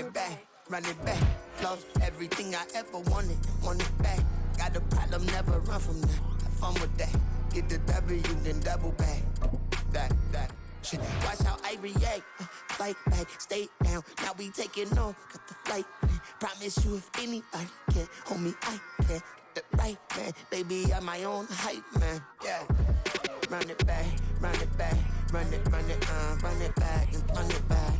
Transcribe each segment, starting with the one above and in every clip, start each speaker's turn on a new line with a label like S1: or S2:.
S1: run it back. Lost everything I ever wanted it back. Got a problem, never run from that. Have fun with that. Get the W, then double back. That. Shit. Watch how I react. Fight back, stay down. Now we taking off. Got the flight plan. Promise you if anybody can, homie, I can. Get the right man. Baby, I'm my own hype man. Yeah. Run it back, run it back. Run it back, and run it back.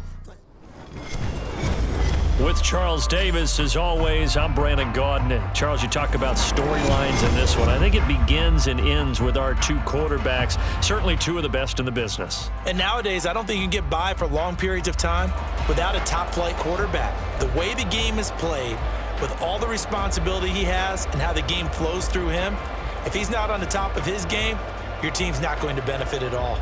S2: With Charles Davis, as always, I'm Brandon Gaudin. Charles, you talk about storylines in this one. I think it begins and ends with our two quarterbacks, certainly two of the best in the business.
S3: And nowadays, I don't think you can get by for long periods of time without a top-flight quarterback. The way the game is played, with all the responsibility he has and how the game flows through him, if he's not on the top of his game, your team's not going to benefit at all.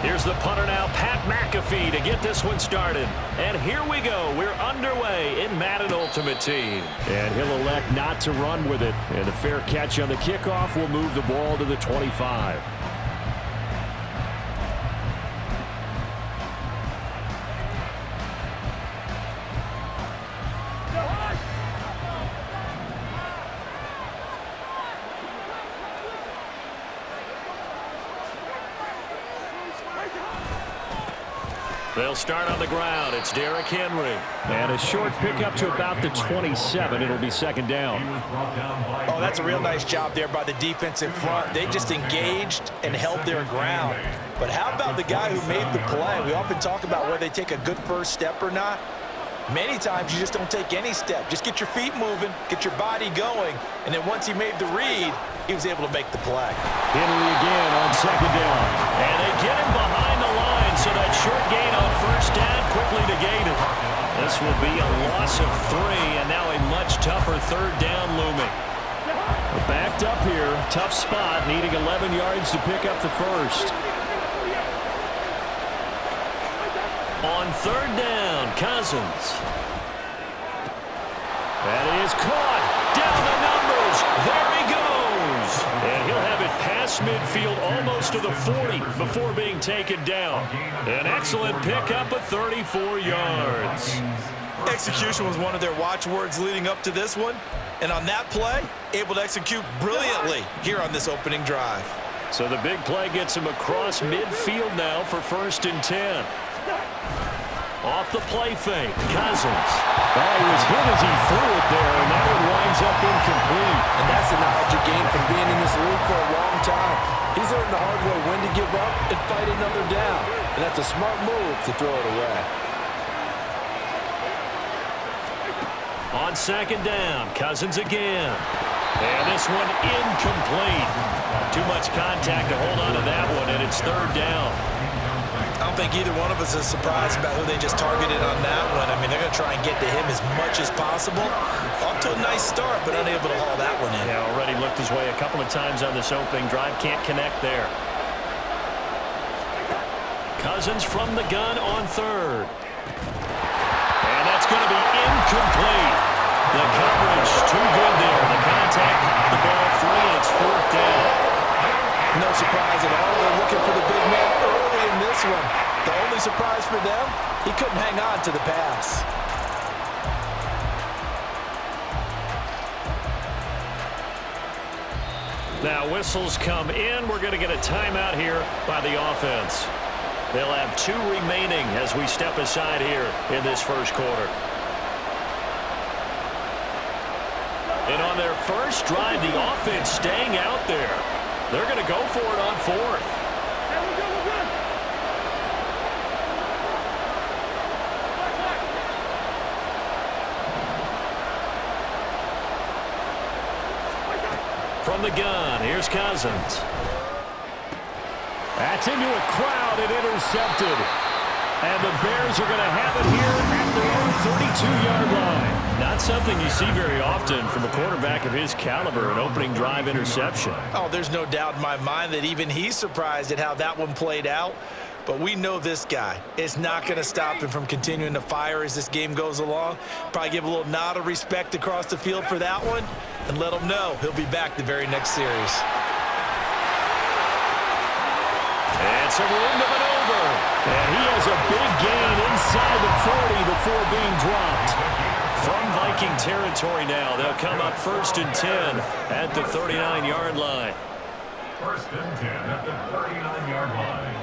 S2: Here's the punter now, Pat McAfee, to get this one started. And here we go. We're underway in Madden Ultimate Team. And he'll elect not to run with it. And a fair catch on the kickoff will move the ball to the 25. They'll start on the ground. It's Derrick Henry. And a short pickup to about the 27. It'll be second down.
S3: Oh, that's a real nice job there by the defensive front. They just engaged and held their ground. But how about the guy who made the play? We often talk about whether they take a good first step or not. Many times you just don't take any step. Just get your feet moving, get your body going, and then once he made the read, he was able to make the play.
S2: Henry again on second down. And they get him behind the line, so that short gain on first down quickly negated. This will be a loss of 3, and now a much tougher third down looming. We're backed up here, tough spot, needing 11 yards to pick up the first. On third down, Cousins. That is caught. Down the numbers. There he goes. And he'll have it past midfield almost to the 40 before being taken down. An excellent pickup of 34 yards.
S3: Execution was one of their watchwords leading up to this one. And on that play, able to execute brilliantly here on this opening drive.
S2: So the big play gets him across midfield now for 1st and 10. Off the play fake, Cousins. Oh, he was hit as he threw it there, and that one winds up incomplete.
S3: And that's the knowledge you gain from being in this league for a long time. He's learned the hard way when to give up and fight another down. And that's a smart move to throw it away.
S2: On second down, Cousins again. And this one incomplete. Too much contact to hold on to that one, and it's third down.
S3: I don't think either one of us is surprised about who they just targeted on that one. I mean, they're going to try and get to him as much as possible. Off to a nice start, but unable to haul that one in.
S2: Yeah, already looked his way a couple of times on this opening drive. Can't connect there. Cousins from the gun on third. And that's going to be incomplete. The coverage too good there. The contact popped the ball free, and it's fourth down.
S3: No surprise at all. They're looking for the big man early in this one. The only surprise for them, he couldn't hang on to the pass.
S2: Now whistles come in. We're going to get a timeout here by the offense. They'll have 2 remaining as we step aside here in this first quarter. And on their first drive, the offense staying out there. They're going to go for it on 4th. From the gun, here's Cousins. That's into a crowd and intercepted. And the Bears are going to have it here at their own 32-yard line. Not something you see very often from a quarterback of his caliber, an opening drive interception.
S3: Oh, there's no doubt in my mind that even he's surprised at how that one played out. But we know this guy is not going to stop him from continuing to fire as this game goes along. Probably give a little nod of respect across the field for that one and let him know he'll be back the very next series.
S2: And some room to maneuver. And he has a big gain inside the 40 before being dropped. From Viking territory now, they'll come up 1st and 10 at the 39-yard line.
S4: 1st and 10 at the 39-yard line.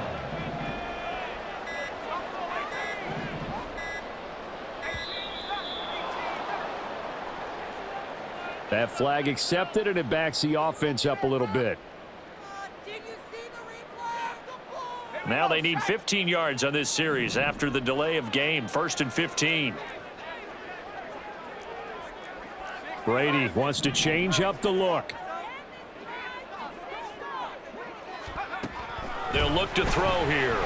S2: That flag accepted, and it backs the offense up a little bit. Now they need 15 yards on this series after the delay of game. 1st and 15. Brady wants to change up the look. They'll look to throw here.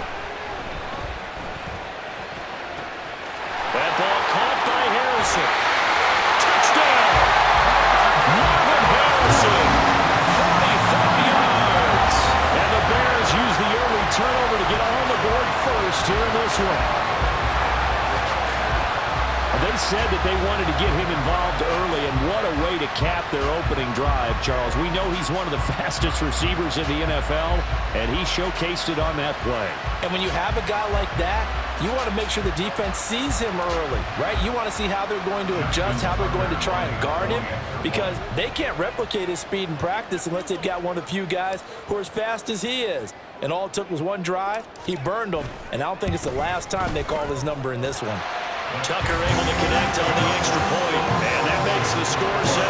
S2: That ball caught by Harrison. Touchdown! Marvin Harrison, 44 yards. And the Bears use the early turnover to get on the board first here in this one. They said that they wanted to get him involved early, and what a way to cap their opening drive, Charles. We know he's one of the fastest receivers in the NFL, and he showcased it on that play.
S3: And when you have a guy like that, you want to make sure the defense sees him early, right? You want to see how they're going to adjust, how they're going to try and guard him, because they can't replicate his speed in practice unless they've got one of the few guys who are as fast as he is. And all it took was one drive. He burned them, and I don't think it's the last time they call his number in this one.
S2: Tucker able to connect on the extra point, and that makes the score 7-0.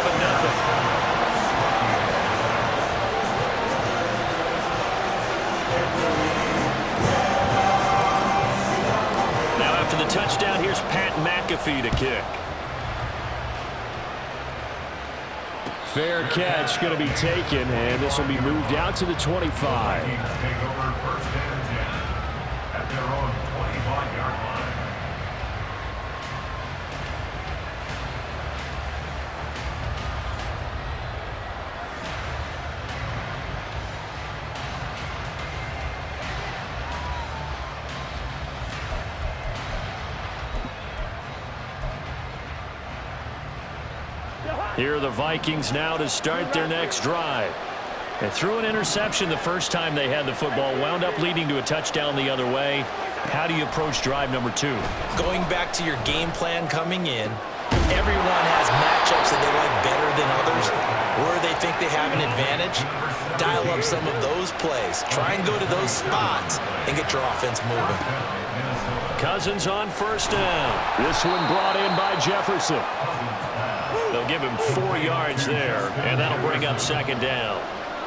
S2: Now after the touchdown, here's Pat McAfee to kick. Fair catch going to be taken, and this will be moved out to the 25.
S4: Take over 1st and 10 at their own 25-yard line.
S2: Here are the Vikings now to start their next drive. They threw an interception the first time they had the football, wound up leading to a touchdown the other way. How do you approach drive number 2?
S3: Going back to your game plan coming in, everyone has matchups that they like better than others. Where they think they have an advantage, dial up some of those plays. Try and go to those spots and get your offense moving.
S2: Cousins on 1st down. This one brought in by Jefferson. They'll give him 4 yards there, and that'll bring up 2nd down.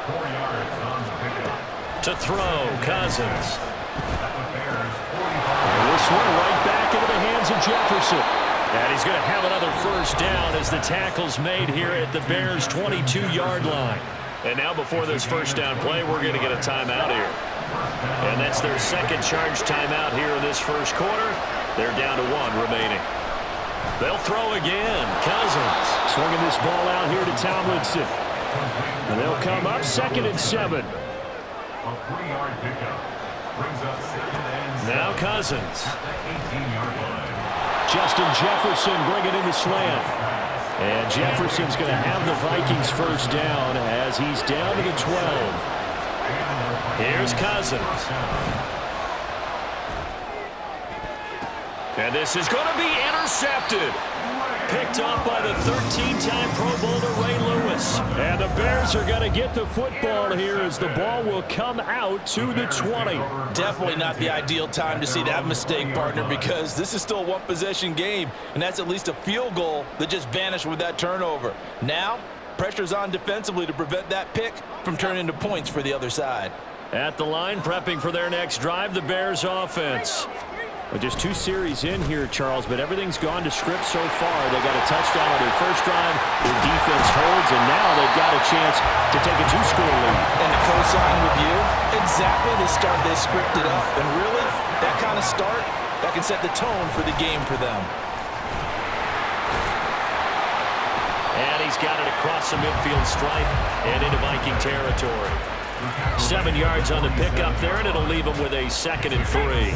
S4: 4 yards on the pickup.
S2: To throw, Cousins. This one right back into the hands of Jefferson. And he's going to have another 1st down as the tackle's made here at the Bears' 22-yard line. And now before this 1st down play, we're going to get a timeout here. And that's their 2nd charge timeout here in this 1st quarter. They're down to 1 remaining. They'll throw again. Cousins swinging this ball out here to Tomlinson. And they'll come up 2nd and 7.
S4: A 3-yard pickup brings up 2nd and 7.
S2: Now Cousins.
S4: At the 18-yard line.
S2: Justin Jefferson bringing in the slant. And Jefferson's going to have the Vikings 1st down as he's down to the 12. Here's Cousins. And this is going to be intercepted. Picked off by the 13-time Pro Bowler Ray Lewis. And the Bears are going to get the football here as the ball will come out to the 20.
S3: Definitely not the ideal time to see that mistake, partner, because this is still a one-possession game, and that's at least a field goal that just vanished with that turnover. Now, pressure's on defensively to prevent that pick from turning into points for the other side.
S2: At the line, prepping for their next drive, the Bears offense. Well, just 2 series in here, Charles, but everything's gone to script so far. They got a touchdown on their 1st drive. Their defense holds, and now they've got a chance to take a 2-score lead.
S3: And to co-sign with you, exactly the start they scripted up. And really, that kind of start, that can set the tone for the game for them.
S2: And he's got it across the midfield stripe and into Viking territory. 7 yards on the pickup there, and it'll leave him with a 2nd and 3.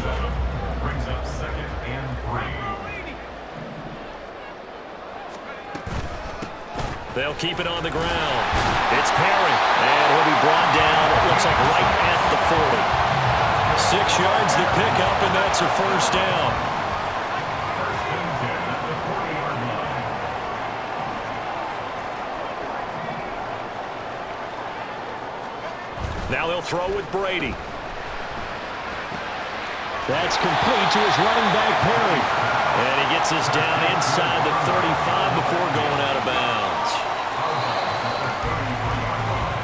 S4: Brings up 2nd and 3.
S2: They'll keep it on the ground. It's Perry, and he'll be brought down, it looks like right at the 40. 6 yards to pick up, and that's a first down.
S4: First and 10 at the 40-yard line.
S2: Now they'll throw with Brady. That's complete to his running back, Perry. And he gets us down inside the 35 before going out of bounds.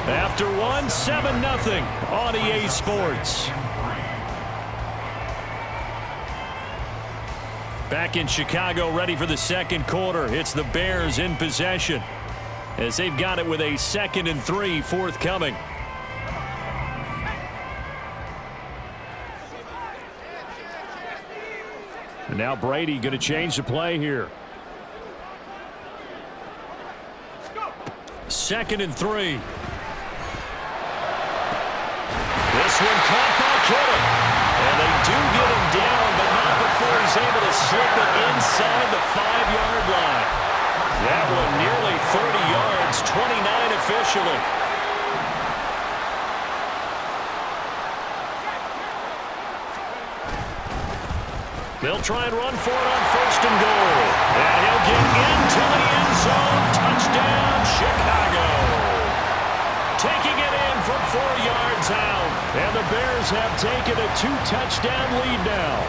S2: After one, 7-0 on EA Sports. Back in Chicago, ready for the second quarter. It's the Bears in possession as they've got it with a 2nd and 3 forthcoming. And now Brady going to change the play here. 2nd and 3. This one caught by Kittle. And they do get him down, but not before he's able to slip it inside the 5-yard line. That one nearly 30 yards, 29 officially. They'll try and run for it on 1st and goal. And he'll get into the end zone. Touchdown, Chicago. Taking it in from 4 yards out. And the Bears have taken a 2-touchdown lead now.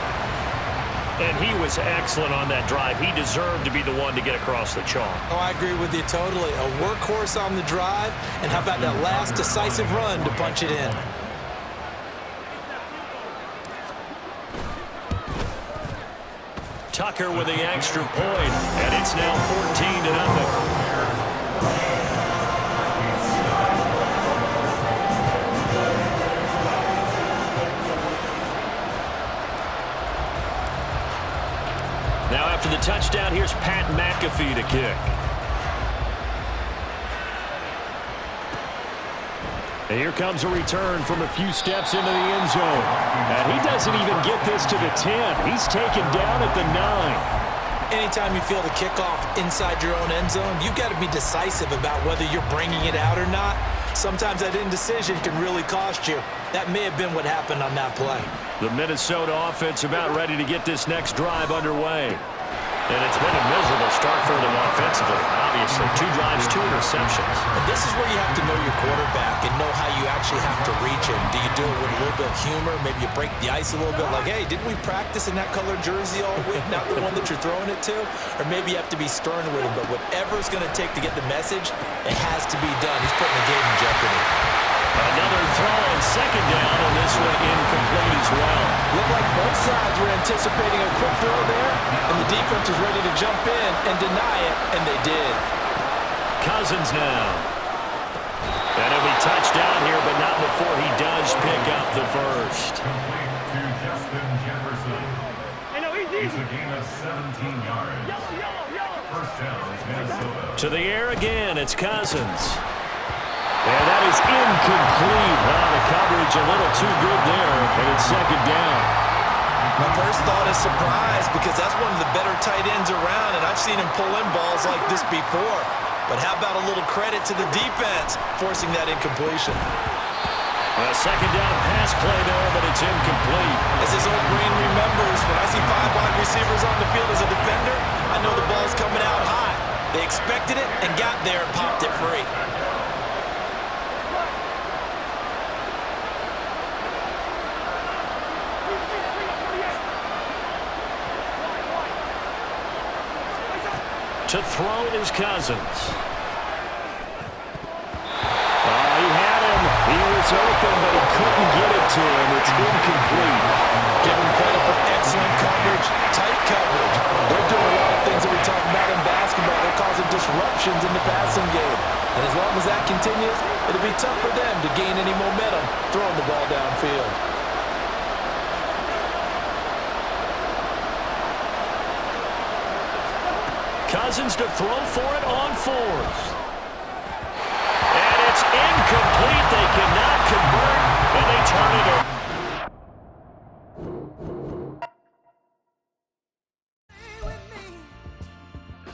S2: And he was excellent on that drive. He deserved to be the one to get across the chalk.
S3: Oh, I agree with you totally. A workhorse on the drive. And how about that last decisive run to punch it in?
S2: Tucker with the extra point, and it's now 14-0. Now after the touchdown, here's Pat McAfee to kick. And here comes a return from a few steps into the end zone. And he doesn't even get this to the 10. He's taken down at the 9.
S3: Anytime you feel the kickoff inside your own end zone, you've got to be decisive about whether you're bringing it out or not. Sometimes that indecision can really cost you. That may have been what happened on that play.
S2: The Minnesota offense about ready to get this next drive underway. And it's been a miserable start for them offensively, obviously. 2 drives, 2 interceptions.
S3: And this is where you have to know your quarterback and know how you actually have to reach him. Do you do it with a little bit of humor? Maybe you break the ice a little bit like, hey, didn't we practice in that colored jersey all week, not the one that you're throwing it to? Or maybe you have to be stern with him. But whatever it's going to take to get the message, it has to be done. He's putting the game in jeopardy.
S2: Another throw on 2nd down, and this one incomplete as well.
S3: Looked like both sides were anticipating a quick throw there, and the defense was ready to jump in and deny it, and they did.
S2: Cousins now. And it'll be touchdown here, but not before he does pick up the first.
S4: Complete to Justin Jefferson. He's a gain of 17 yards. First down, Minnesota.
S2: To the air again, it's Cousins. And that is incomplete. The coverage a little too good there, and it's 2nd down.
S3: My first thought is surprise because that's one of the better tight ends around, and I've seen him pull in balls like this before. But how about a little credit to the defense forcing that incompletion?
S2: A 2nd down pass play there, but it's incomplete.
S3: As his old brain remembers, when I see 5 wide receivers on the field as a defender, I know the ball's coming out high. They expected it and got there and popped it free.
S2: To throw is Cousins. He had him. He was open, but he couldn't get it to him. It's incomplete.
S3: Give him credit for excellent coverage, tight coverage. They're doing a lot of things that we talk about in basketball. They're causing disruptions in the passing game. And as long as that continues, it'll be tough for them to gain any momentum throwing the ball downfield.
S2: Cousins to throw for it on 4th. And it's incomplete. They cannot convert, and they turn it over.